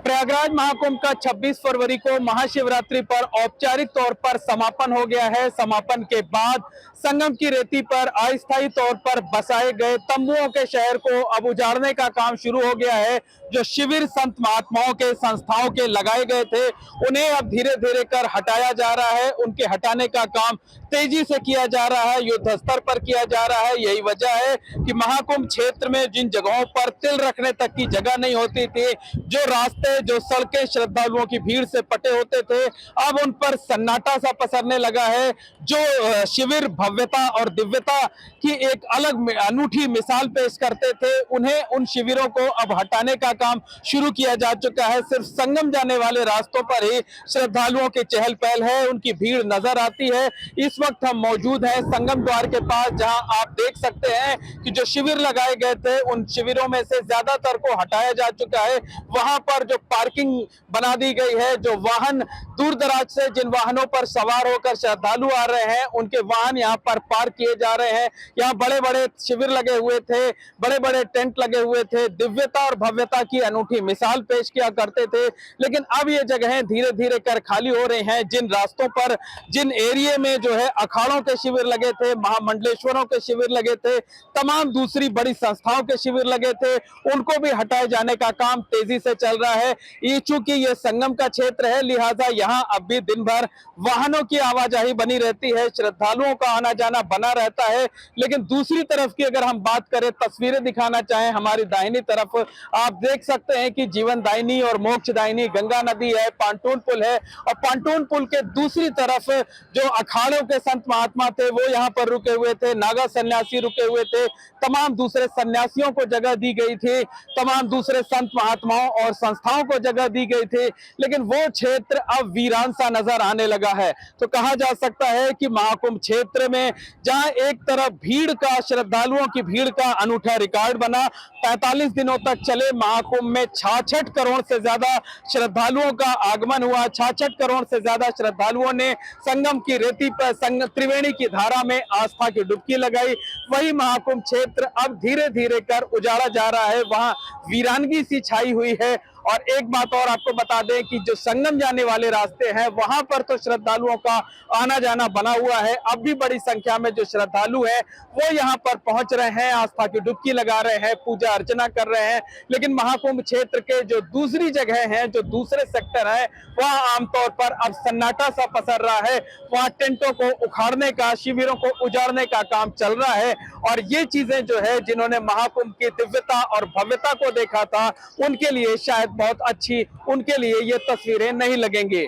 प्रयागराज महाकुंभ का 26 फरवरी को महाशिवरात्रि पर औपचारिक तौर पर समापन हो गया है। समापन के बाद संगम की रेती पर अस्थायी तौर पर बसाए गए तंबुओं के शहर को अब उजाड़ने का काम शुरू हो गया है। जो शिविर संत महात्माओं के संस्थाओं के लगाए गए थे, उन्हें अब धीरे धीरे कर हटाया जा रहा है। उनके हटाने का काम तेजी से किया जा रहा है, युद्ध स्तर पर किया जा रहा है। यही वजह है कि महाकुंभ क्षेत्र में जिन जगहों पर तिल रखने तक की जगह नहीं होती थी, जो रास्ते जो सड़कें श्रद्धालुओं की भीड़ से पटे होते थे, अब उन पर सन्नाटा सा पसरने लगा है। जो शिविर भव्यता और दिव्यता की एक अलग अनूठी मिसाल पेश करते थे, उन्हें उन शिविरों को अब हटाने का काम शुरू किया जा चुका है। सिर्फ संगम जाने वाले रास्तों पर ही श्रद्धालुओं की चहल पहल है, उनकी भीड़ नजर आती है। इस वक्त हम मौजूद हैं संगम द्वार के पास, जहां आप देख सकते हैं कि जो शिविर लगाए गए थे, उन शिविरों में से ज्यादातर को हटाया जा चुका है। वहां पर जो पार्किंग बना दी गई है, जो वाहन दूर दराज से जिन वाहनों पर सवार होकर श्रद्धालु आ रहे हैं, उनके वाहन यहां पर पार्क किए जा रहे हैं। यहाँ बड़े बड़े शिविर लगे हुए थे, बड़े बड़े टेंट लगे हुए थे, दिव्यता और भव्यता की अनूठी मिसाल पेश किया करते थे। लेकिन अब ये जगहें धीरे धीरे कर खाली हो रही हैं। जिन रास्तों पर, जिन एरिया में जो है अखाड़ों के शिविर लगे थे, महामंडलेश्वरों के शिविर लगे थे, तमाम दूसरी बड़ी संस्थाओं के शिविर लगे थे, उनको भी हटाए जाने का काम तेजी से चल रहा है। ये चूंकि ये संगम का क्षेत्र है, लिहाजा यहाँ अब भी दिन भर वाहनों की आवाजाही बनी रहती है, श्रद्धालुओं का आना जाना बना रहता है। लेकिन दूसरी तरफ की अगर हम बात करें, तस्वीरें दिखाना चाहें, हमारी दाहिनी तरफ आप देख सकते हैं कि जीवन दायिनी और मोक्ष दायिनी गंगा नदी है, पांटून पुल है, और पांटून पुल के दूसरी तरफ जो अखाड़ों के संत महात्मा थे वो यहाँ पर रुके हुए थे, नागा सन्यासी रुके हुए थे, तमाम दूसरे सन्यासियों को जगह दी गई थी, तमाम दूसरे संत महात्माओं और संस्थाओं को जगह दी गई थी। लेकिन वो क्षेत्र अब वीरान सा नजर आने लगा है। तो कहा जा सकता है कि महाकुंभ क्षेत्र में जहां एक तरफ भीड़ का, श्रद्धालुओं की भीड़ का अनूठा रिकॉर्ड बना, 45 दिनों तक चले महाकुंभ में 66 करोड़ से ज्यादा श्रद्धालुओं का आगमन हुआ। 66 करोड़ से ज्यादा श्रद्धालुओं ने संगम की रेती पर, त्रिवेणी की धारा में आस्था की डुबकी लगाई। वही महाकुंभ क्षेत्र अब धीरे धीरे कर उजाड़ा जा रहा है, वहां वीरानगी सी छाई हुई है। और एक बात और आपको बता दें कि जो संगम जाने वाले रास्ते हैं, वहां पर तो श्रद्धालुओं का आना जाना बना हुआ है। अब भी बड़ी संख्या में जो श्रद्धालु हैं वो यहाँ पर पहुंच रहे हैं, आस्था की डुबकी लगा रहे हैं, पूजा अर्चना कर रहे हैं। लेकिन महाकुंभ क्षेत्र के जो दूसरी जगह हैं, जो दूसरे सेक्टर है, वहां आमतौर पर अब सन्नाटा सा पसर रहा है। वहां टेंटों को उखाड़ने का, शिविरों को उजाड़ने का काम चल रहा है। और ये चीजें जो है, जिन्होंने महाकुंभ की दिव्यता और भव्यता को देखा था, उनके लिए शायद बहुत अच्छी, उनके लिए ये तस्वीरें नहीं लगेंगी।